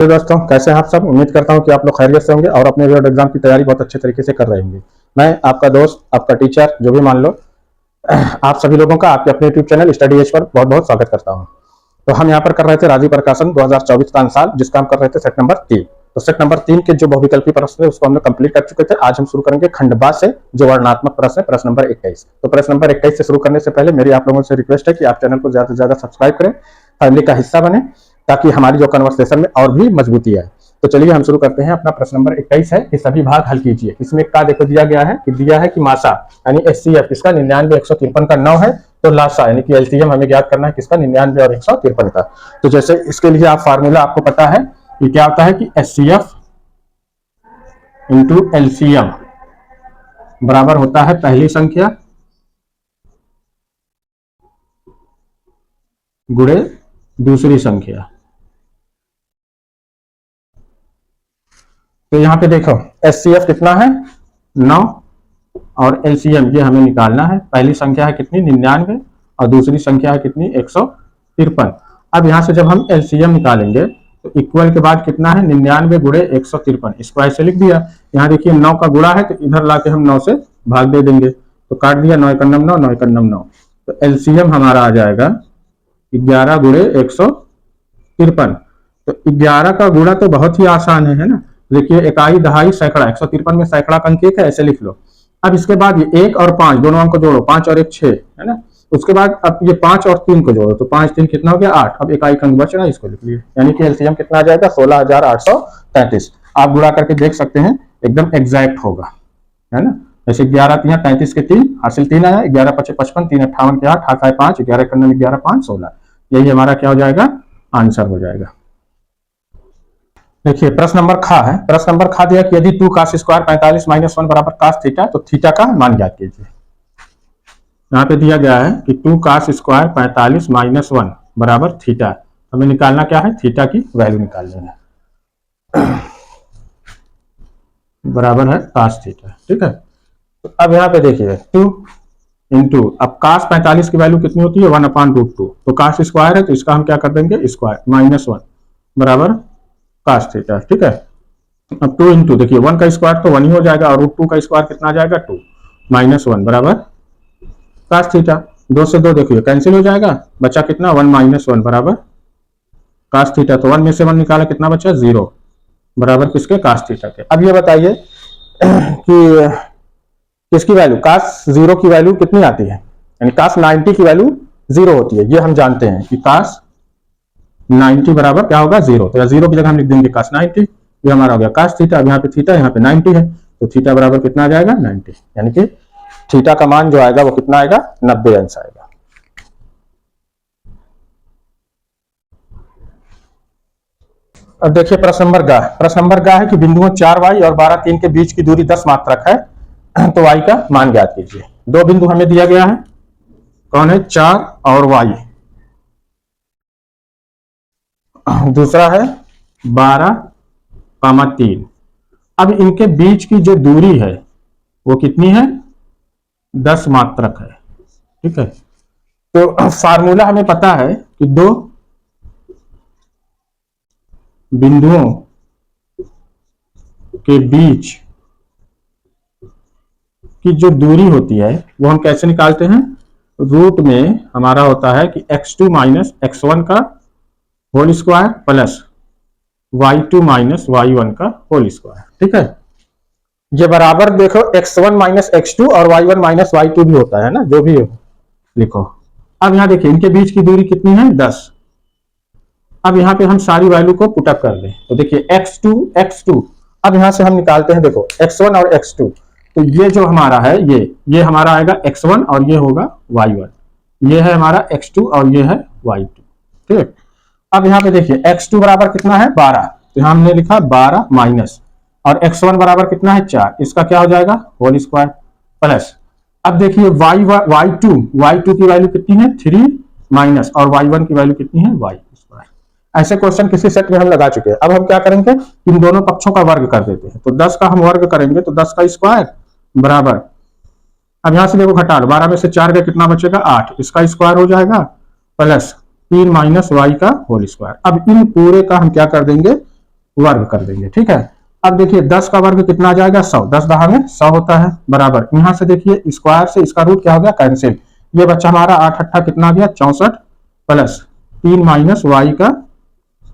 तो दोस्तों, कैसे हैं आप सब। उम्मीद करता हूं कि आप लोग खैरियत से होंगे और अपने बोर्ड एग्जाम की तैयारी बहुत अच्छे तरीके से कर रहे होंगे। मैं आपका दोस्त, आपका टीचर, जो भी मान लो, आप सभी लोगों का आपके अपने YouTube channel study as per बहुत बहुत स्वागत करता हूं। तो हम यहाँ पर कर रहे थे राज्य प्रकाशन 2024 का अंशाल, जिसका हम कर रहे थे सेट नंबर 3। तो सेट नंबर 3 के जो बहुविकल्पी प्रश्न थे उसको हमने कंप्लीट कर चुके थे। आज हम शुरू करेंगे खंड बा से, जो वर्णनात्मक प्रश्न है, प्रश्न नंबर 21। तो प्रश्न नंबर 21 से शुरू करने से पहले मेरी आप लोगों से रिक्वेस्ट है कि आप चैनल को ज्यादा से ज्यादा सब्सक्राइब करें, फैमिली का हिस्सा बने, ताकि हमारी जो कन्वर्सेशन में और भी मजबूती आए। तो चलिए हम शुरू करते हैं। अपना प्रश्न नंबर 21 है कि सभी भाग हल कीजिए। इसमें का देखो दिया गया है कि मासा यानी HCF इसका 99 153 का 9 है। तो लासा यानी कि LCM हमें ज्ञात करना है किसका, 99 और 153 का। तो जैसे इसके लिए आप फार्मूला आपको पता है कि क्या होता है कि HCF इंटू LCM बराबर होता है पहली संख्या गुणे दूसरी संख्या। तो यहां पे देखो HCF कितना है 9 और LCM ये हमें निकालना है। पहली संख्या है कितनी 99 और दूसरी संख्या है कितनी 153। अब यहां से जब हम LCM निकालेंगे तो इक्वल के बाद कितना है 99 गुणे 153, इसको ऐसे लिख दिया। यहाँ देखिए 9 का गुणा है तो इधर लाके हम 9 से भाग दे देंगे, तो काट दिया 9 × 9 9 × 9। तो LCM हमारा आ जाएगा 11 गुणे 153। तो 11 का गुणा तो बहुत ही आसान है ना। देखिए इकाई दहाई सैकड़ा, 153 में सैकड़ा का अंक 1 है, ऐसे लिख लो। अब इसके बाद ये 1 और 5 दोनों अंक को जोड़ो, 5 और 1 6 है ना। उसके बाद अब ये 5 और 3 को जोड़ो, तो 5 3 कितना हो गया 8। अब इकाई का अंक बच रहा है, इसको लिख लिए। यानी कि LCM कितना आ जाएगा 16833। आप गुणा करके देख सकते हैं, एकदम एग्जैक्ट होगा, है ना। जैसे 11 3 33 के 3 हासिल 3 आया, 11 5 55 3 58 के 8 8 5 11 × 9 11 5 16। यही हमारा क्या हो जाएगा, आंसर हो जाएगा। देखिए प्रश्न नंबर खा है। प्रश्न नंबर खा दिया कि यदि 2 cos स्क्वायर 45 - 1 बराबर cos थीटा, तो थीटा का मान ज्ञात कीजिए। यहाँ पे दिया गया है कि 2 cos स्क्वायर 45 - 1 बराबर थीटा। हमें निकालना क्या है, थीटा की वैल्यू निकालनी है। बराबर है cos थीटा, ठीक है। तो अब यहाँ पे देखिए 2 इंटू, अब cos 45 की वैल्यू कितनी होती है 1/√2। तो cos स्क्वायर है तो इसका हम क्या कर देंगे स्क्वायर, -1 बराबर cos थीटा, ठीक है। अब 2 इंटू, देखिए 1 का स्क्वायर तो 1 ही हो जाएगा और √2 का स्क्वायर कितना आ जाएगा 2 -1 बराबर cos थीटा। 2 से 2 देखिए कैंसिल हो जाएगा, बचा कितना 1 - 1 बराबर cos थीटा। तो 1 में से 1 निकाला, कितना बचा 0 बराबर किसके, cos थीटा के। अब ये बताइए कि किसकी वैल्यू, cos 0 की वैल्यू कितनी आती है, यानी cos 90 की वैल्यू 0 होती है। ये हम जानते हैं कि cos 90 बराबर क्या होगा 0। तो 0 की जगह हम लिख देंगे cos 90। ये हमारा हो गया cos थीटा। अब यहाँ पे थीटा, यहाँ पे 90 है, तो थीटा बराबर कितना आ जाएगा 90। यानी कि थीटा का मान जो आएगा वो कितना आएगा 90 अंश आएगा। अब देखिए प्रश्न नंबर गा। प्रश्न नंबर गा है कि बिंदुओं 4y और 12 3 के बीच की दूरी 10 मात्रक है, तो y का मान ज्ञात कीजिए। दो बिंदु हमें दिया गया है, कौन है 4 और y, दूसरा है 12,3। अब इनके बीच की जो दूरी है वो कितनी है 10 मात्रक है, ठीक है। तो फार्मूला हमें पता है कि दो बिंदुओं के बीच की जो दूरी होती है वो हम कैसे निकालते हैं, रूट में हमारा होता है कि x2 - x1 का whole square plus y2 - y1 का होल स्क्वायर, ठीक है। ये बराबर देखो x1 - x2 और y1 - y2 भी होता है ना, जो भी लिखो। अब यहां देखिए इनके बीच की दूरी कितनी है 10। अब यहां पे हम सारी वैल्यू को पुटअप कर दें, तो देखिए x2 अब यहां से हम निकालते हैं, देखो x1 और x2। तो ये जो हमारा है ये हमारा आएगा x1 और ये होगा y1। ये है हमारा x2 और ये है y2, ठीक है। अब यहाँ पे देखिए x2 बराबर कितना है 12, तो यहाँ हमने लिखा 12 माइनस, और x1 बराबर कितना है 4, इसका क्या हो जाएगा होल स्क्वायर प्लस। अब देखिए y2 की वैल्यू कितनी है 3 माइनस, और y1 की वैल्यू कितनी है y स्क्वायर। ऐसे क्वेश्चन किसी सेट में हम लगा चुके हैं। अब हम क्या करेंगे, इन दोनों पक्षों का वर्ग कर देते हैं। तो 10 का हम वर्ग करेंगे तो 10 का स्क्वायर बराबर, अब यहां से देखो घटा लो, 12 में से 4 का कितना बचेगा 8, इसका स्क्वायर हो जाएगा प्लस 3 - y का होल स्क्वायर। अब इन पूरे का हम क्या कर देंगे वर्ग कर देंगे। ठीक है, अब देखिए 10 का वर्ग कितना आ जाएगा 100, 10 दहा में 100 होता है, बराबर यहां से देखिए स्क्वायर से इसका रूट क्या हो गया कैंसिल, ये बच्चा हमारा 8 अट्ठा कितना आ गया 64 प्लस 3 माइनस वाई का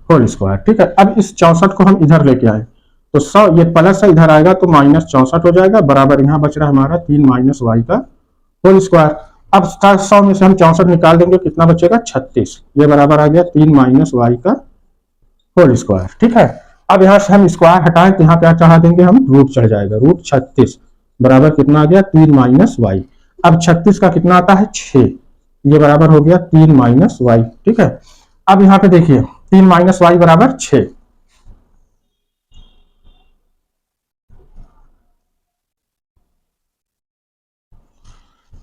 होल स्क्वायर। ठीक है, अब इस 64 को हम इधर लेके आए तो 100 ये प्लस है इधर आएगा तो माइनस 64 हो जाएगा, बराबर यहाँ बच रहा है हमारा 3 माइनस वाई का होल स्क्वायर। अब 100 में से हम 64 निकाल देंगे कितना बचेगा 36, ये बराबर आ गया 3 माइनस वाई का होल स्क्वायर। ठीक है, अब यहाँ से हम स्क्वायर हटाएं तो यहाँ क्या चढ़ा देंगे हम रूट चढ़ जाएगा, रूट 36 बराबर कितना आ गया 3 माइनस वाई। अब 36 का कितना आता है 6, ये बराबर हो गया 3 माइनस वाई। ठीक है, अब यहाँ पे देखिए 3 माइनस वाई बराबर 6,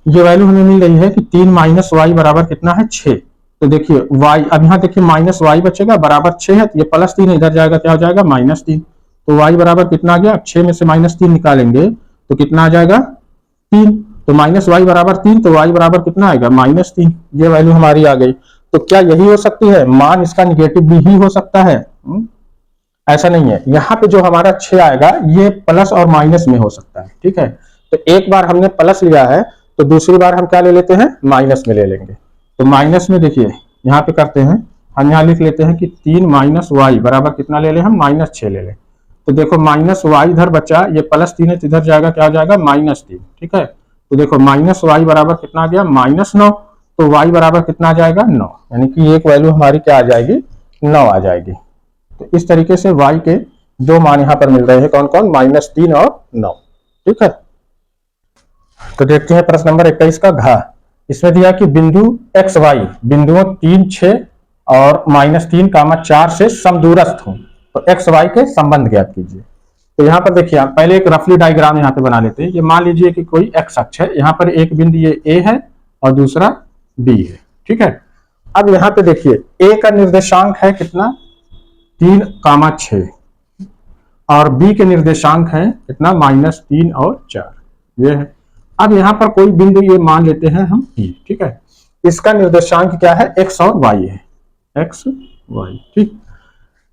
ये वैल्यू हमें मिल रही है कि 3 माइनस वाई बराबर कितना है 6। तो देखिए y, अब यहाँ देखिए माइनस वाई बचेगा बराबर 6 है, तो ये प्लस 3 इधर जाएगा क्या हो जाएगा -3, तो y बराबर कितना आ गया, 6 में से -3 निकालेंगे तो कितना आ जाएगा 3, तो माइनस वाई बराबर 3, तो y बराबर कितना आएगा -3, ये वैल्यू हमारी आ गई। तो क्या यही हो सकती है, मान इसका निगेटिव भी ही हो सकता है? ऐसा नहीं है, यहाँ पे जो हमारा 6 आएगा ये प्लस और माइनस में हो सकता है। ठीक है, तो एक बार हमने प्लस लिया है तो दूसरी बार हम क्या ले लेते हैं माइनस में ले लेंगे। तो माइनस में देखिए यहाँ पे करते हैं हम, यहाँ लिख लेते हैं कि 3 माइनस वाई बराबर कितना ले लें हम -6 ले लें। तो देखो माइनस वाई इधर बचा, ये +3 है तो इधर जाएगा क्या हो जाएगा -3। ठीक है, तो देखो माइनस वाई बराबर कितना आ गया -9, तो वाई बराबर कितना आ जाएगा 9, यानी कि एक वैल्यू हमारी क्या आ जाएगी 9 आ जाएगी। तो इस तरीके से वाई के दो मान यहाँ पर मिल रहे हैं, कौन कौन, -3 और 9। ठीक है, तो देखते हैं प्रश्न नंबर 21 का घ। इसमें दिया कि बिंदु एक्स वाई बिंदुओं 3, 6 और -3, 4 से समदूरस्थ हों, तो एक्स वाई के संबंध ज्ञात कीजिए। तो यहाँ पर देखिए आप पहले एक रफली डायग्राम यहाँ पे बना लेते हैं। ये मान लीजिए कि कोई एक्स अक्ष है, यहाँ पर एक बिंदु ये ए है और दूसरा बी है। ठीक है, अब यहाँ पे देखिए ए का निर्देशांक है कितना 3, 6 और बी के निर्देशांक है कितना -3 और 4, ये है। अब यहाँ पर कोई बिंदु ये मान लेते हैं हम P। ठीक है, इसका निर्देशांक क्या है x और y है, x y। ठीक,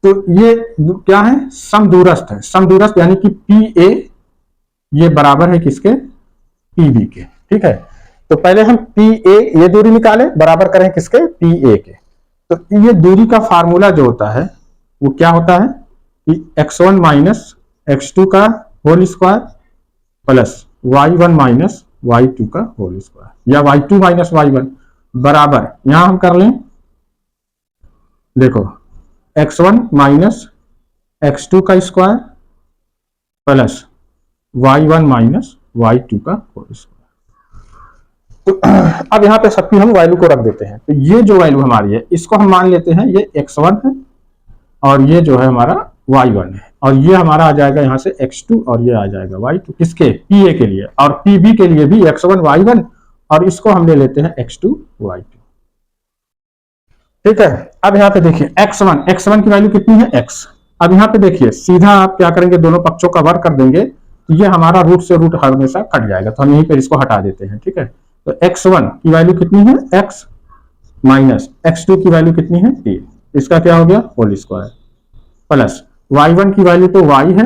तो ये क्या है समदूरस्थ है, समदूरस्थ यानी कि PA ये बराबर है किसके PB के। ठीक है, तो पहले हम PA ये दूरी निकालें, बराबर करें किसके PA के। तो ये दूरी का फार्मूला जो होता है वो क्या होता है कि x1 माइनस x2 का whole square plus y1 minus y2 का होल स्क्वायर, या y2 माइनस y1 बराबर, यहां हम कर लें देखो x1 माइनस x2 का square plus y1 minus y2 का होल स्क्वायर। तो अब यहां पे सबकी हम वैल्यू को रख देते हैं। तो ये जो वैल्यू हमारी है इसको हम मान लेते हैं ये x1 है और ये जो है हमारा y1 है, और ये हमारा आ जाएगा यहाँ से x2 और ये आ जाएगा y2 किसके PA के लिए, और PB के लिए भी x1 y1 और इसको हम ले लेते हैं x2 y2। ठीक है, अब यहाँ पे देखिए x1 की वैल्यू कितनी है x। अब यहाँ पे देखिए सीधा आप क्या करेंगे दोनों पक्षों का वर्ग कर देंगे तो ये हमारा रूट से रूट हमेशा कट जाएगा, तो हम यहीं पर इसको हटा देते हैं। ठीक है, तो x1 की वैल्यू कितनी है x माइनस x2 की वैल्यू कितनी है 3, इसका क्या हो गया होल स्क्वायर प्लस y1 की वैल्यू तो y है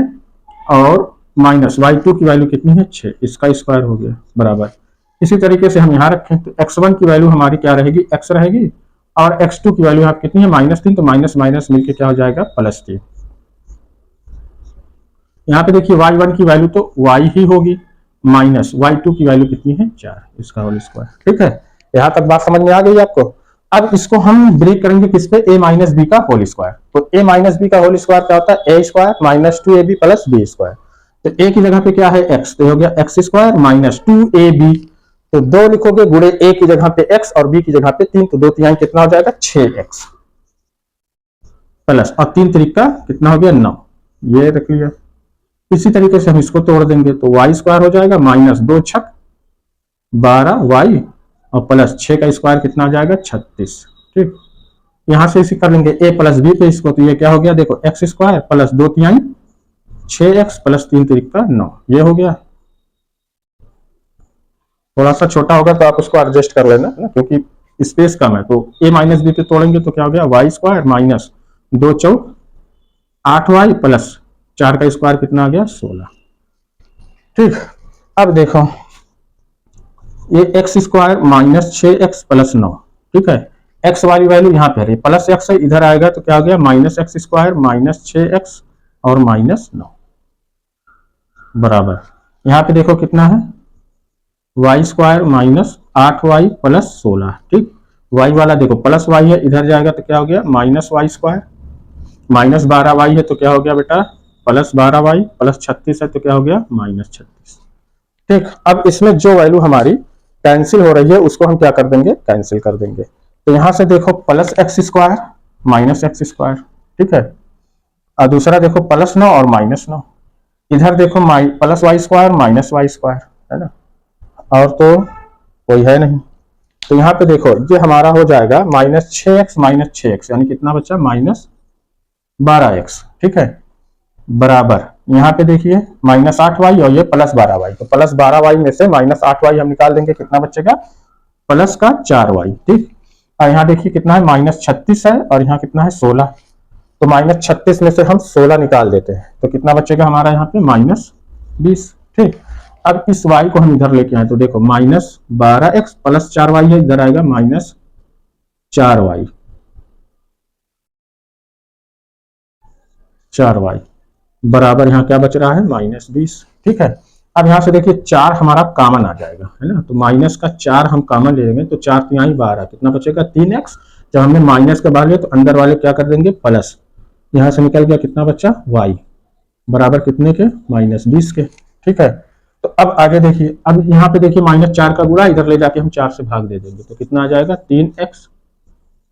और माइनस y2 की वैल्यू कितनी है 6, इसका स्क्वायर हो गया बराबर। इसी तरीके से हम यहाँ रखें तो x1 की वैल्यू हमारी क्या रहेगी x रहेगी और x2 की वैल्यू यहाँ कितनी है -3, तो माइनस माइनस मिलके क्या हो जाएगा +3। यहाँ पे देखिए y1 की वैल्यू तो y ही होगी माइनस y2 की वैल्यू कितनी है 4, इसका होल स्क्वायर। ठीक है, यहाँ तक बात समझ में आ गई आपको। अब इसको हम ब्रेक करेंगे किस पे a माइनस बी का होल स्क्वायर। तो a माइनस बी का होल स्क्वायर क्या होता है a square minus 2ab plus b square. तो a की जगह पे क्या है x, तो हो गया x स्क्वायर माइनस 2ab, तो 2 लिखोगे गुणे a की जगह पे x और b की जगह पे 3, तो 2 तिहाई कितना हो जाएगा 6x प्लस और 3 त्रिका कितना हो गया 9, ये रख लिया। इसी तरीके से हम इसको तोड़ देंगे तो y स्क्वायर हो जाएगा माइनस 2 छक 12y और प्लस 6 का स्क्वायर कितना आ जाएगा 36। ठीक, यहां से इसी कर लेंगे a प्लस बी पे इसको, तो ये क्या हो गया देखो x स्क्वायर प्लस 2 तिहाई 6x प्लस 3 त्रिका 9, ये हो गया। थोड़ा सा छोटा होगा तो आप उसको एडजस्ट कर लेना ना, क्योंकि स्पेस कम है। तो a माइनस बी पे तोड़ेंगे तो क्या हो गया y स्क्वायर माइनस 2 चौक 8y प्लस 4 का स्क्वायर कितना आ गया 16। ठीक, अब देखो ये x square minus 6x plus 9। ठीक है, एक्स वाली वैल्यू यहाँ पे है, प्लस एक्स है, इधर आएगा तो क्या हो गया minus x square minus 6x और माइनस 9 बराबर, यहाँ पे देखो कितना है Y square minus 8y plus 16। ठीक, वाई वाला देखो प्लस वाई है, इधर जाएगा तो क्या हो गया minus Y square, minus 12y है तो क्या हो गया बेटा प्लस 12y, प्लस 36 है तो क्या हो गया माइनस 36। ठीक, अब इसमें जो वैल्यू हमारी कैंसिल हो रही है उसको हम क्या कर देंगे कैंसिल कर देंगे। तो यहां से देखो plus x square minus x square. ठीक है, और दूसरा देखो प्लस 9 और माइनस 9, इधर देखो plus Y square minus Y square, है ना, और तो कोई है नहीं। तो यहाँ पे देखो ये हमारा हो जाएगा माइनस 6x यानी कितना बच्चा माइनस 12x। ठीक है, बराबर यहाँ पे देखिए माइनस 8y और ये प्लस 12y, तो प्लस 12y में से माइनस 8y हम निकाल देंगे, कितना बचेगा प्लस का 4y। ठीक, और यहाँ देखिए कितना है माइनस 36 है और यहाँ कितना है 16, तो माइनस 36 में से हम 16 निकाल देते हैं तो कितना बचेगा हमारा यहाँ पे माइनस 20। ठीक, अब इस y को हम इधर लेके आए तो देखो माइनस 12x प्लस 4y है, इधर आएगा माइनस 4y बराबर, यहाँ क्या बच रहा है माइनस 20। ठीक है, अब यहाँ से देखिए 4 हमारा कॉमन आ जाएगा, है ना, तो माइनस का 4 हम कॉमन ले लेंगे तो 4 तिहाई 12, कितना बचेगा 3x। जब हमने माइनस का बाहर लिया तो अंदर वाले क्या कर देंगे प्लस, यहाँ से निकल गया कितना बच्चा y बराबर कितने के माइनस 20 के। ठीक है, तो अब आगे देखिए, अब यहाँ पे देखिए माइनस 4 का गुणा इधर ले जाके हम 4 से भाग दे देंगे तो कितना आ जाएगा 3x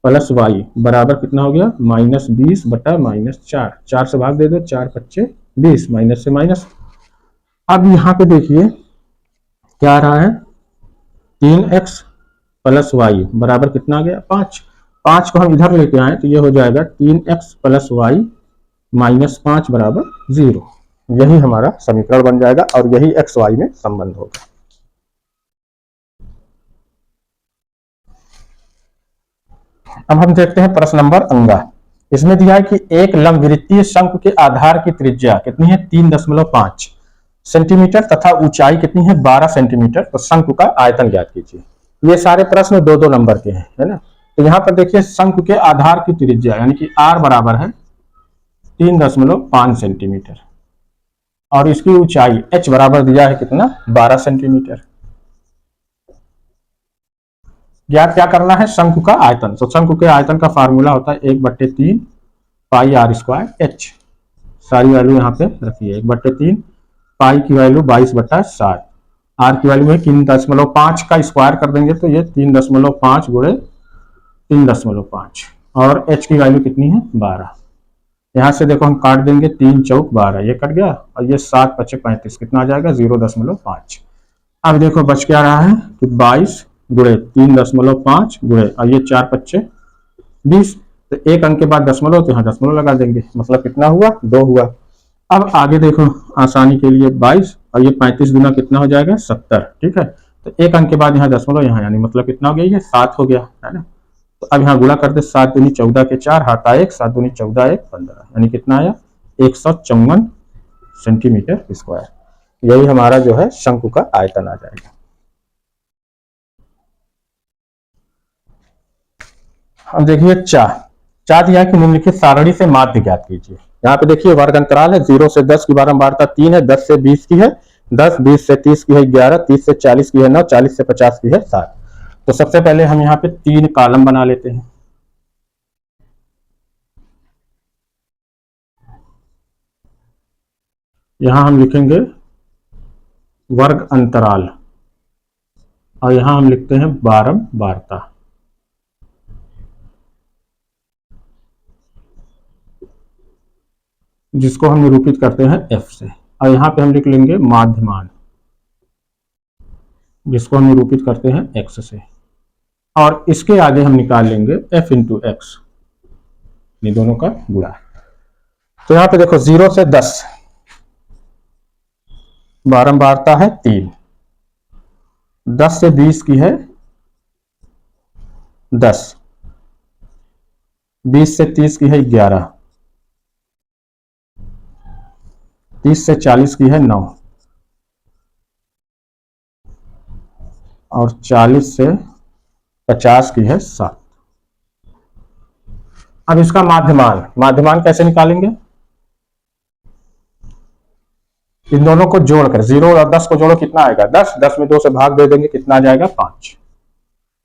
प्लस वाई बराबर कितना हो गया माइनस 20 बटा माइनस 4, 4 से भाग दे दो 4 पच्चे 20, माइनस से माइनस। अब यहाँ पे देखिए क्या आ रहा है 3x प्लस वाई बराबर कितना आ गया 5, 5 को हम इधर लेके आए तो ये हो जाएगा 3x प्लस वाई माइनस 5 बराबर 0। यही हमारा समीकरण बन जाएगा और यही एक्स वाई में संबंध होगा। अब हम देखते हैं प्रश्न नंबर अंगा। इसमें दिया है कि एक लंबवृत्तीय शंकु के आधार की त्रिज्या कितनी है 3.5 सेंटीमीटर तथा ऊंचाई कितनी है 12 सेंटीमीटर, तो शंकु का आयतन ज्ञात कीजिए। ये सारे प्रश्न 2-2 नंबर के हैं, है ना। तो यहाँ पर देखिए शंकु के आधार की त्रिज्या यानी कि r बराबर है 3.5 सेंटीमीटर और इसकी ऊंचाई h बराबर दिया है कितना 12 सेंटीमीटर। ज्ञात क्या करना है शंकु का आयतन, तो शंकु के आयतन का फार्मूला होता है 1/3 पाई आर स्क्वायर एच। सारी वैल्यू यहाँ पे रखिए 1/3 पाई की वैल्यू 22/7, आर की वैल्यू है 3.5 का स्क्वायर कर देंगे तो ये 3.5 गुणे 3.5 और एच की वैल्यू कितनी है 12। यहाँ से देखो हम काट देंगे 3 चौक 12, ये कट गया और ये 7 पच्चे 35, कितना आ जाएगा 0.5। अब देखो बच क्या रहा है कि 22 गुणे 3.5 गुणे और ये 4 पच्चे 20, तो एक अंक के बाद दशमलव तो यहाँ दशमलव लगा देंगे, मतलब कितना हुआ 2 हुआ। अब आगे देखो आसानी के लिए 22 और ये 35 गुना कितना हो जाएगा 70। ठीक है, तो एक अंक के बाद यहाँ दशमलव यहाँ यानी मतलब कितना हो गया ये 7 हो गया, है ना। तो अब यहाँ गुणा करते 7 दूनी 14 के 4 हाथा 1, 7 दूनी 14 1 15 यानी कितना आया 154 सेंटीमीटर स्क्वायर। यही हमारा जो है शंकु का आयतन आ जाएगा। अब देखिए चा दिया कि निम्नलिखित सारणी से माध्य ज्ञात कीजिए। यहाँ पे देखिए वर्ग अंतराल है 0 से 10 की बारंबारता 3 है, 10 से 20 की है 10, 20 से 30 की है 11, 30 से 40 की है 9, 40 से 50 की है 7। तो सबसे पहले हम यहाँ पे 3 कॉलम बना लेते हैं। यहां हम लिखेंगे वर्ग अंतराल और यहां हम लिखते हैं बारंबारता। जिसको हम निरूपित करते हैं f से, और यहाँ पे हम लिख लेंगे माध्यमान जिसको हम निरूपित करते हैं x से, और इसके आगे हम निकाल लेंगे f इंटू एक्स, ये दोनों का गुणा। तो यहाँ पे देखो 0 से 10 बारंबारता है 3, 10 से 20 की है 10, 20 से 30 की है 11, 30 से 40 की है 9 और 40 से 50 की है 7। अब इसका माध्यमान कैसे निकालेंगे? इन दोनों को जोड़कर 0 और 10 को जोड़ो, कितना आएगा 10, 10 में 2 से भाग दे देंगे, कितना आ जाएगा 5।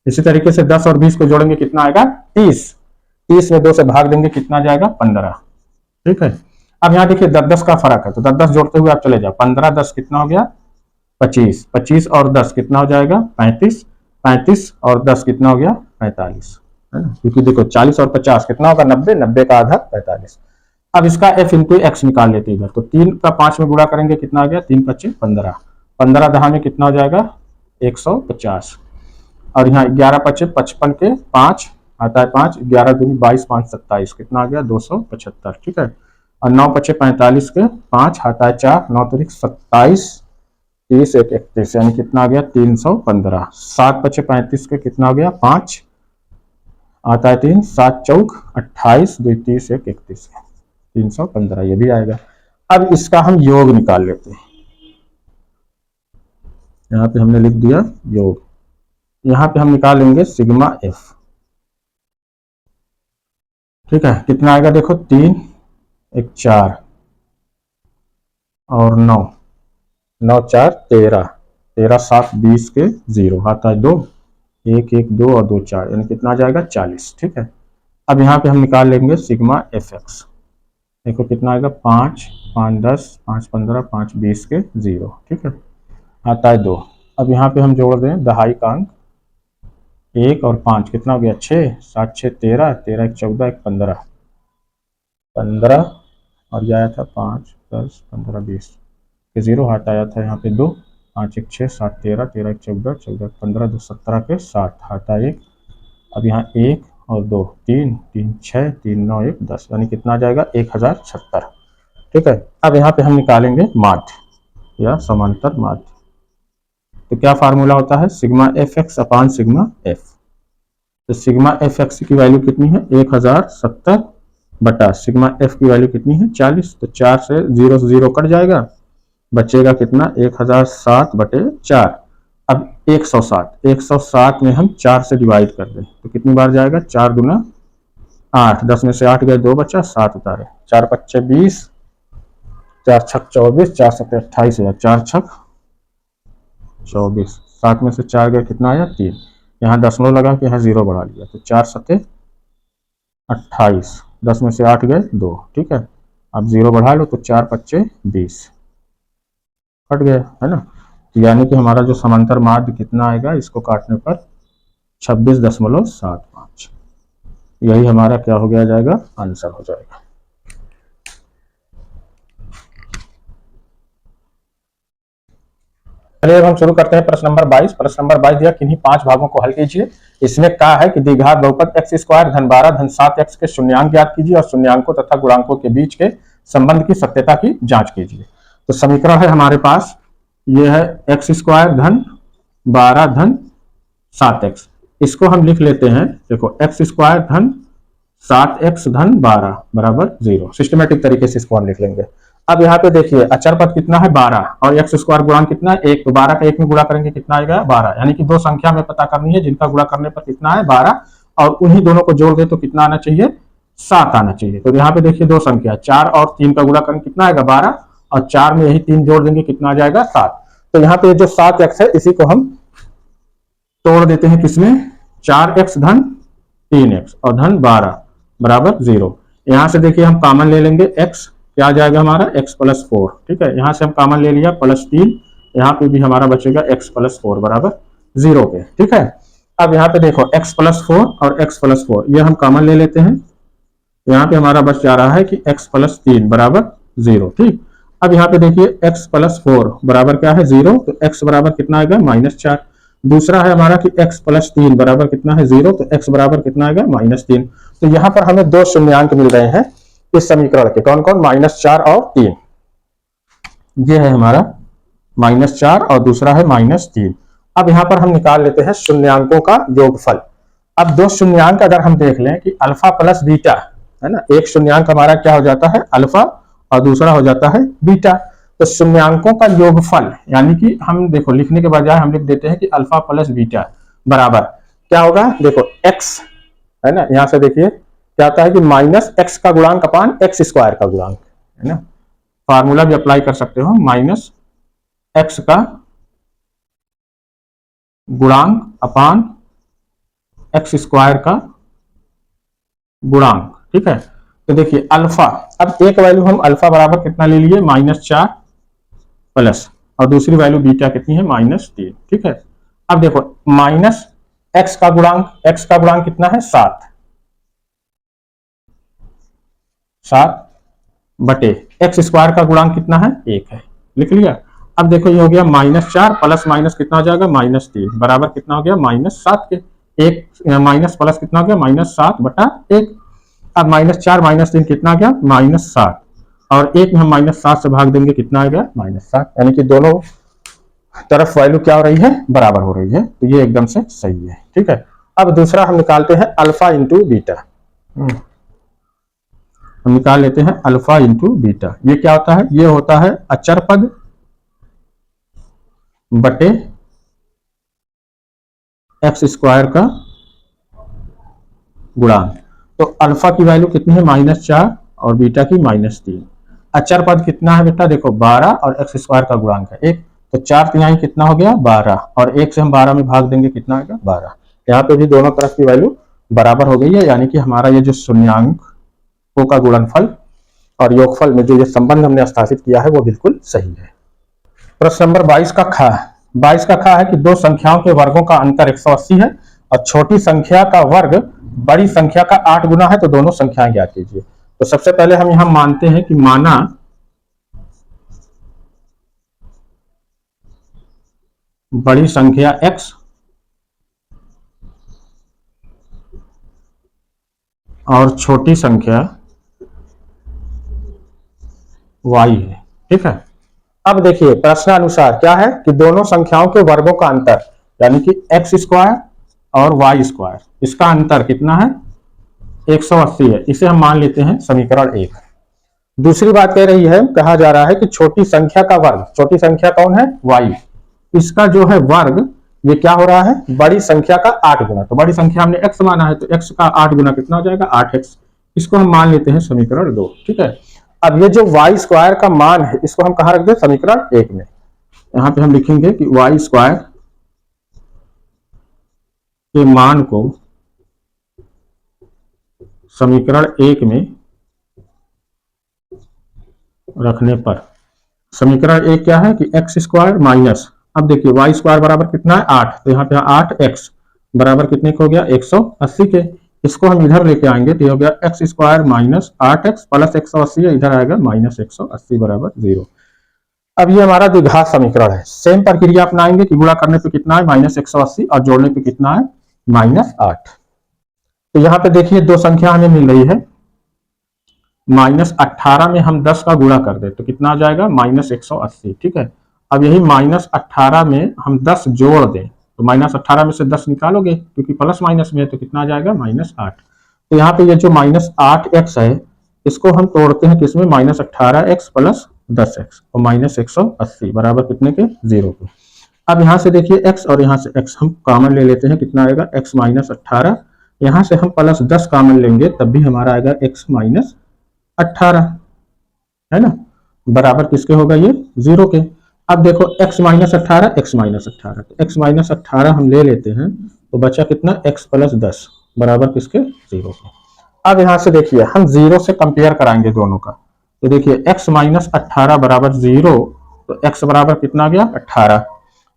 इसी तरीके से 10 और 20 को जोड़ेंगे, कितना आएगा 30, 30 में 2 से भाग देंगे, कितना आ जाएगा 15। ठीक है, अब यहाँ देखिए 10-10 का फर्क है, तो 10-10 जोड़ते हुए आप चले जाओ, 15-10 कितना हो गया 25, 25 और 10 कितना हो जाएगा 35, 35 और 10 कितना हो गया 45, है ना, क्योंकि देखो 40 और 50 कितना होगा 90, 90 का आधा 45। अब इसका f इंटू एक्स निकाल लेते हैं, तो 3 का 5 में गुणा करेंगे, कितना आ गया 3 5 15, 15 दहा में कितना हो जाएगा 150, और यहाँ 11 5 55 के 5 आता है 5, 11 दूनी 22, 5 27, कितना आ गया 275। ठीक है, और 9 5 45 के 5 आता है 4, 9 तारीख 27, 30 1 31, यानी कितना आ गया 315। 7 5 35 के कितना हो गया 5 आता है 3, 7 चौक 28, 2 30 1 31, 315 ये भी आएगा। अब इसका हम योग निकाल लेते हैं, यहाँ पे हमने लिख दिया योग, यहाँ पे हम निकालेंगे सिग्मा एफ। ठीक है, कितना आएगा देखो 3 1 4 और 9, 9 4 13, 13 7 20 के 0 आता है 2, 1 1 2 और 2 4, यानी कितना आ जाएगा 40। ठीक है, अब यहाँ पे हम निकाल लेंगे सिग्मा एफ एक्स, देखो कितना आएगा 5 5 10 5 15 5 20 के 0। ठीक है, आता है 2। अब यहाँ पे हम जोड़ दें दहाई का अंक, 1 और 5 कितना हो गया 6, 7 6 13, 13 1 14 1 15, 15 और यह आया था 5 10 15 20 के 0, हाथ आया था यहाँ पे 2, 5 1 6 7 13, 13 1 14 14 15 2 17 के 7, हाथ आया 1, अब यहाँ 1 और 2 3 3 6 3 9 1 10, यानी कितना आ जाएगा 1076। ठीक है, अब यहाँ पे हम निकालेंगे माध्य या समांतर माध्य, तो क्या फार्मूला होता है सिग्मा एफ एक्स अपान सिग्मा एफ। तो सिग्मा एफ एक्स की वैल्यू कितनी है 1070 बटा सिग्मा एफ की वैल्यू कितनी है 40, तो 4 से 0 से 0 कट जाएगा, बचेगा कितना 1007 बटे 4। अब 107 में हम 4 से डिवाइड कर दें तो कितनी बार जाएगा 4 गुना 8, 10 में से 8 गए 2 बचा, 7 उतारे, 4 5 20, 4 छक 24, 4 7 28 है, 4 छक 24, 7 में से 4 गए कितना आया 3, यहाँ दशमलव लगा के यहाँ 0 बढ़ा लिया, तो 4 7 28, 10 में से 8 गए 2। ठीक है, अब 0 बढ़ा लो तो 4 5 20 कट गया, है ना, तो यानी कि हमारा जो समांतर माध्य कितना आएगा इसको काटने पर 26.75, यही हमारा क्या हो गया जाएगा आंसर हो जाएगा। चलिए अब हम शुरू करते हैं प्रश्न नंबर 22। प्रश्न नंबर 22 दिया किन्हीं 5 भागों को हल कीजिए। इसमें कहा है कि द्विघात बहुपद x स्क्वायर धन 12 धन 7x के शून्यांक ज्ञात कीजिए और शून्यांकों तथा गुणांकों के बीच के संबंध की सत्यता की जांच कीजिए। तो समीकरण है हमारे पास, ये है x स्क्वायर धन 12 धन 7x, इसको हम लिख लेते हैं, देखो x स्क्वायर धन 7x धन 12 बराबर 0, सिस्टमेटिक तरीके से इसको हम लिख लेंगे। अब यहाँ पे देखिए अचर पद कितना है 12 और एक्स स्क्वायर गुणांक कितना है 1, तो 12 का 1 में गुणा करेंगे कितना आएगा 12, यानी कि दो संख्या में पता करनी है जिनका गुणा करने पर कितना है 12, और उन्हीं दोनों को जोड़ दे तो कितना आना चाहिए 7 आना चाहिए। तो यहाँ पे देखिए दो संख्या 4 और 3 का गुणा करेंगे कितना आएगा 12, और 4 में यही 3 जोड़ देंगे कितना आ जाएगा 7। तो यहाँ पे जो 7x है इसी को हम तोड़ देते हैं किसमें 4x धन 3x और धन 12 बराबर 0। यहाँ से देखिए हम कॉमन ले लेंगे x, क्या आ जाएगा हमारा x प्लस 4। ठीक है, यहाँ से हम कॉमन ले लिया प्लस 3, यहाँ पे भी हमारा बचेगा x प्लस 4 बराबर 0 पे। ठीक है, अब यहाँ पे देखो x प्लस 4 और x प्लस 4 ये हम कॉमन ले लेते हैं, यहाँ पे हमारा बच जा रहा है कि x प्लस 3 बराबर 0। ठीक, अब यहाँ पे देखिए x प्लस 4 बराबर क्या है 0, तो x बराबर कितना आएगा -4। दूसरा है हमारा कि x प्लस 3 बराबर कितना है 0, तो x बराबर कितना आएगा -3। तो यहाँ पर हमें दो शून्यांक मिल रहे हैं इस समीकरण के, कौन कौन -4 और 3, ये है हमारा -4 और दूसरा है -3। अब यहाँ पर हम निकाल लेते हैं शून्यांकों का योगफल। अब दो शून्यांक अगर हम देख लें कि अल्फा प्लस बीटा है ना, एक शून्यांक हमारा क्या हो जाता है अल्फा और दूसरा हो जाता है बीटा। तो शून्यांकों का योगफल, यानी कि हम देखो लिखने के बजाय हम लिख देते हैं कि अल्फा प्लस बीटा बराबर क्या होगा, देखो x है ना, यहां से देखिए क्या आता है कि माइनस एक्स का गुणांक अपान एक्स स्क्वायर का गुणांक, है ना, फार्मूला भी अप्लाई कर सकते हो, माइनस एक्स का गुणांक अपान एक्स स्क्वायर का गुणांक। ठीक है, तो देखिए अल्फा, अब एक वैल्यू हम अल्फा बराबर कितना ले लिए, -4 प्लस, और दूसरी वैल्यू बीटा कितनी है, -3। ठीक है, अब देखो माइनस एक्स का गुणांक कितना है, 7 बटे एक्स स्क्वायर का गुणांक कितना है, 1 है, लिख लिया। अब देखो ये हो गया -4 प्लस माइनस कितना हो जाएगा, -3 बराबर कितना हो गया, -7 के। एक माइनस प्लस कितना हो गया, -7/1। अब -4 -3 कितना आ गया, -7, और एक में हम -7 से भाग देंगे कितना आ गया, -7, यानी कि दोनों तरफ वैल्यू क्या हो रही है, बराबर हो रही है, तो ये एकदम से सही है। ठीक है, अब दूसरा हम निकालते हैं अल्फा इंटू बीटा। हम निकाल लेते हैं अल्फा इंटू बीटा। ये क्या होता है, ये होता है अचर पद बटे एक्स स्क्वायर का गुणांक। तो अल्फा की वैल्यू कितनी है, -4, और बीटा की -3। अचर पद कितना है बेटा, देखो 12 और एक्स स्क्वायर का गुणांक है 1, तो 4 कितना हो गया, 12, और 1 से हम 12 में भाग देंगे कितना आएगा, 12। यहाँ पे भी दोनों तरफ की वैल्यू बराबर हो गई है, यानी कि हमारा ये जो शून्यांकों का गुणनफल और योगफल में जो ये संबंध हमने स्थापित किया है वो बिल्कुल सही है। प्रश्न नंबर 22 का खा, 22 का खा है कि दो संख्याओं के वर्गों का अंतर 180 है और छोटी संख्या का वर्ग बड़ी संख्या का 8 गुना है, तो दोनों संख्याएं ज्ञात कीजिए। तो सबसे पहले हम यहां मानते हैं कि माना बड़ी संख्या x और छोटी संख्या y है। ठीक है, अब देखिए प्रश्नानुसार क्या है कि दोनों संख्याओं के वर्गों का अंतर, यानी कि एक्स स्क्वायर और वाई स्क्वायर, इसका अंतर कितना है, 180 है, इसे हम मान लेते हैं समीकरण 1। दूसरी बात कह रही है, कहा जा रहा है कि छोटी संख्या का वर्ग, छोटी संख्या कौन है, y, इसका जो है वर्ग ये क्या हो रहा है, बड़ी संख्या का 8 गुना। तो बड़ी संख्या हमने x माना है, तो x का 8 गुना कितना हो जाएगा, 8x, इसको हम मान लेते हैं समीकरण 2। ठीक है, अब ये जो वाई स्क्वायर का मान है इसको हम कहा रख दे, समीकरण 1 में। यहां पे हम लिखेंगे कि वाई स्क्वायर के मान को समीकरण 1 में रखने पर, समीकरण 1 क्या है कि एक्स स्क्वायर माइनस, अब देखिए वाई स्क्वायर बराबर कितना है, 8, तो यहाँ पे 8x बराबर कितने को हो गया, 180 के। इसको हम इधर लेके आएंगे तो ये हो गया x square minus 8x plus 180 है, इधर आएगा -180 बराबर 0। अब ये हमारा द्विघात समीकरण है। सेम प्रक्रिया अपनाएंगे कि गुणा करने पे कितना है, -180, और जोड़ने पे कितना है, -8। तो यहाँ पे देखिए दो संख्या हमें मिल रही है, -18 में हम 10 का गुणा कर दे तो कितना आ जाएगा, -180। ठीक है, अब यही -18 में हम 10 जोड़ दें तो -18 में से 10 निकालोगे क्योंकि प्लस माइनस में है, तो कितना आ जाएगा, -8। तो यहाँ पे ये जो -8x है इसको हम तोड़ते हैं किसमें, -18x प्लस 10x और -180 बराबर कितने के, 0 के। अब यहाँ से देखिए x और यहाँ से x हम कॉमन ले लेते हैं, कितना आएगा, x -18, यहाँ से हम प्लस 10 कॉमन लेंगे तब भी हमारा आएगा x -18, है ना, बराबर किसके होगा, ये 0 के। अब देखो x -18 x -18, तो x -18 हम ले लेते हैं तो बचा कितना, x प्लस 10 बराबर किसके, 0 के। अब यहां से देखिए हम 0 से कंपेयर कराएंगे दोनों का, तो देखिए x -18 बराबर 0, तो x बराबर कितना आ गया, 18।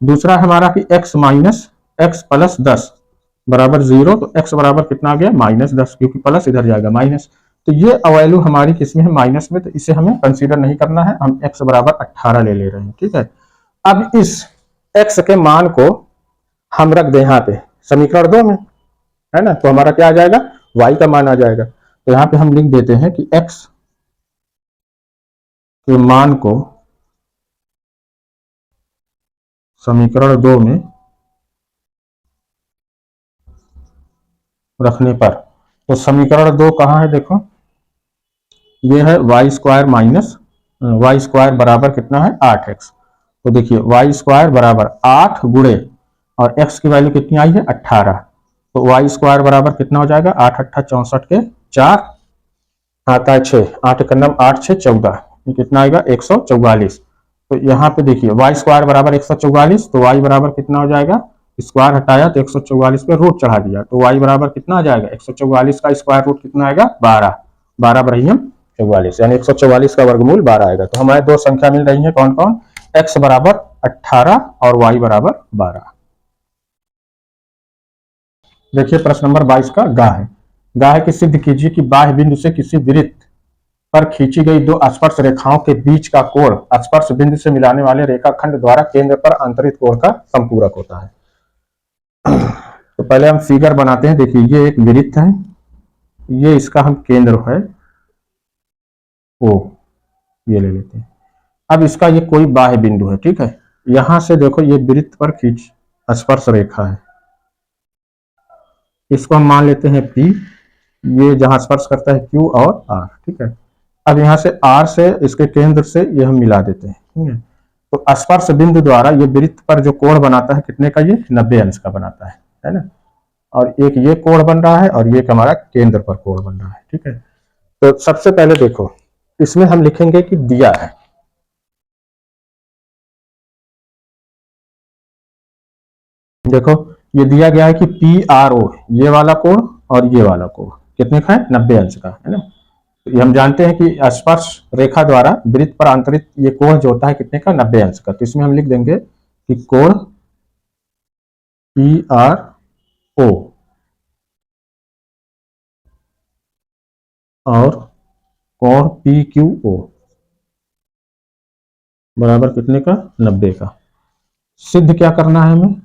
दूसरा हमारा कि x प्लस 10 बराबर 0, तो x बराबर कितना आ गया, -10, क्योंकि प्लस इधर जाएगा माइनस। तो ये वैल्यू हमारी किसमें है, माइनस में, तो इसे हमें कंसीडर नहीं करना है, हम x बराबर 18 ले रहे हैं। ठीक है, अब इस x के मान को हम रख दें यहाँ पे समीकरण 2 में, है ना, तो हमारा क्या आ जाएगा, y का मान आ जाएगा। तो यहाँ पे हम लिख देते हैं कि x के मान को समीकरण 2 में रखने पर, तो समीकरण 2 कहाँ है, देखो ये है Y square minus Y square बराबर कितना है 8x। तो देखिए वाई स्क्वायर बराबर 8 गुणे और x की वैल्यू कितनी आई है 18। तो वाई स्क्वायर बराबर कितना हो जाएगा 8 8 64 के 4 आता है 6, 8 का नम 8 6 14, ये कितना आएगा 144। तो यहाँ पे देखिए वाई स्क्वायर बराबर 144, तो वाई बराबर कितना हो जाएगा, स्क्वायर हटाया तो 144 पे रूट चढ़ा दिया, तो वाई बराबर कितना आ जाएगा 144 का स्क्वायर रूट कितना आएगा 12, 12 बरहियम 44, यानी 144 का वर्गमूल 12 आएगा। तो हमारे दो संख्या मिल रही है कौन कौन, x बराबर 18 और y बराबर 12। देखिए प्रश्न नंबर 22 का गा है। गा है कि सिद्ध कीजिए कि बाह्य बिंदु से किसी वृत्त पर खींची गई दो स्पर्श रेखाओं के बीच का कोण स्पर्श बिंदु से मिलाने वाले रेखाखंड द्वारा केंद्र पर अंतरित कोण का संपूरक होता है। तो पहले हम फिगर बनाते हैं। देखिए ये एक वृत्त है, ये इसका हम केंद्र है ओ, ये ले लेते हैं। अब इसका ये कोई बाह्य बिंदु है, ठीक है। यहां से देखो ये वृत्त पर खींच स्पर्श रेखा है, इसको हम मान लेते हैं P, ये जहां स्पर्श करता है Q और R, ठीक है। अब यहां से R से इसके केंद्र से ये हम मिला देते हैं, ठीक है। तो स्पर्श बिंदु द्वारा ये वृत्त पर जो कोण बनाता है कितने का, ये 90 अंश का बनाता है ना। और एक ये कोण बन रहा है और ये हमारा केंद्र पर कोण बन रहा है, ठीक है। तो सबसे पहले देखो इसमें हम लिखेंगे कि दिया है, देखो ये दिया गया है कि PRO ये वाला कोण और ये वाला कोण कितने का है 90 अंश का, है ना। तो ये हम जानते हैं कि स्पर्श रेखा द्वारा वृत्त पर अंतरित ये कोण जो होता है कितने का 90 अंश का। तो इसमें हम लिख देंगे कि कोण PRO और कोण PQO बराबर कितने का 90 का। सिद्ध क्या करना है हमें,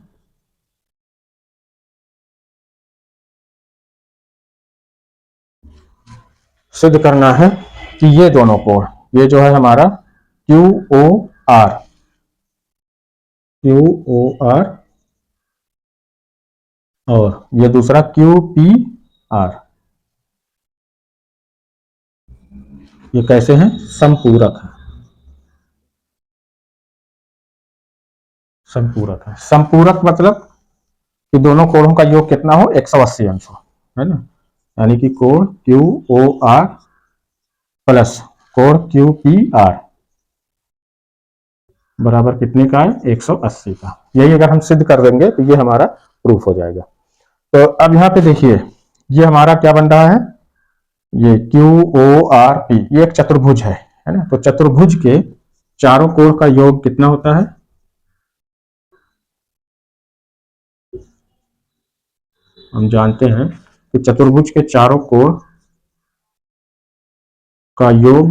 सिद्ध करना है कि ये दोनों कोण, ये जो है हमारा QOR और ये दूसरा QPR, ये कैसे हैं, संपूरक है। संपूरक है, संपूरक मतलब कि दोनों कोणों का योग कितना हो 180 अंश हो, है ना। यानी कि कोण QOR प्लस कोण QPR बराबर कितने का है 180 का। यही अगर हम सिद्ध कर देंगे तो ये हमारा प्रूफ हो जाएगा। तो अब यहाँ पे देखिए ये हमारा क्या बन रहा है, ये QORP ये एक चतुर्भुज है ना। तो चतुर्भुज के चारों कोण का योग कितना होता है, हम जानते हैं कि चतुर्भुज के चारों कोण का योग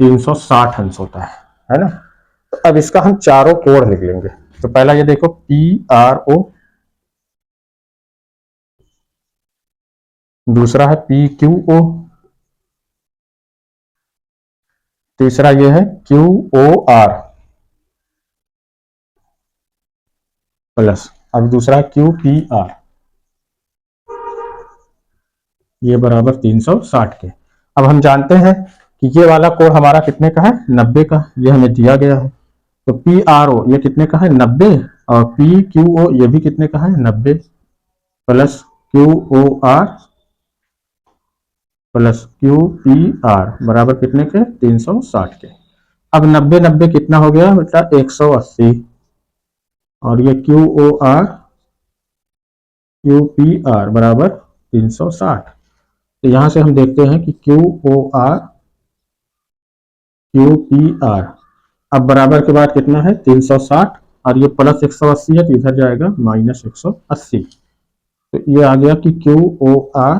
360 अंश होता है ना। तो अब इसका हम चारों कोण लिख लेंगे। तो पहला ये देखो PRO, दूसरा है PQO, तीसरा ये है QOR प्लस अब दूसरा है QPR, ये बराबर 360 के। अब हम जानते हैं कि ये वाला कोण हमारा कितने का है 90 का, ये हमें दिया गया है। तो PRO ये कितने का है 90 और PQO ये भी कितने का है 90 प्लस QOR प्लस QPR बराबर कितने के 360 के। अब 90 90 कितना हो गया बेटा 180 और ये QOR QPR बराबर 360। तो यहां से हम देखते हैं कि QOR QPR अब बराबर के बाद कितना है 360 और ये प्लस 180 है तो इधर जाएगा माइनस 180। तो ये आ गया कि QOR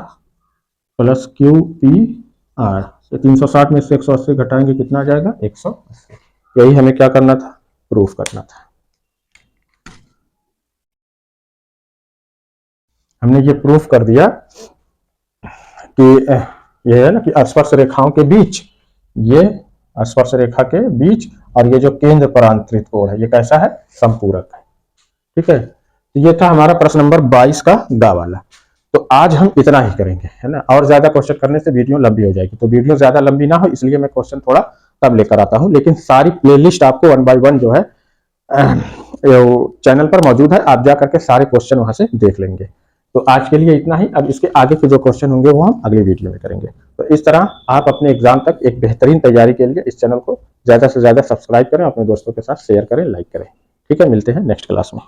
प्लस QPR, ये 360 में से 180 घटाएंगे कितना आ जाएगा 180। यही हमें क्या करना था, प्रूफ करना था। हमने ये प्रूफ कर दिया कि ये है ना कि स्पर्श रेखाओं के बीच, ये स्पर्श रेखा के बीच और ये जो केंद्र पर अंतरित कोण है ये कैसा है संपूरक है, ठीक है। तो ये था हमारा प्रश्न नंबर 22 का गा वाला। तो आज हम इतना ही करेंगे, है ना। और ज्यादा क्वेश्चन करने से वीडियो लंबी हो जाएगी, तो वीडियो ज्यादा लंबी ना हो इसलिए मैं क्वेश्चन थोड़ा तब लेकर आता हूँ। लेकिन सारी प्लेलिस्ट आपको 1 बाय 1 जो है चैनल पर मौजूद है, आप जा करके सारे क्वेश्चन वहां से देख लेंगे। तो आज के लिए इतना ही। अब इसके आगे के जो क्वेश्चन होंगे वो हम अगले वीडियो में करेंगे। तो इस तरह आप अपने एग्जाम तक एक बेहतरीन तैयारी के लिए इस चैनल को ज्यादा से ज्यादा सब्सक्राइब करें, अपने दोस्तों के साथ शेयर करें, लाइक करें। ठीक है, मिलते हैं नेक्स्ट क्लास में।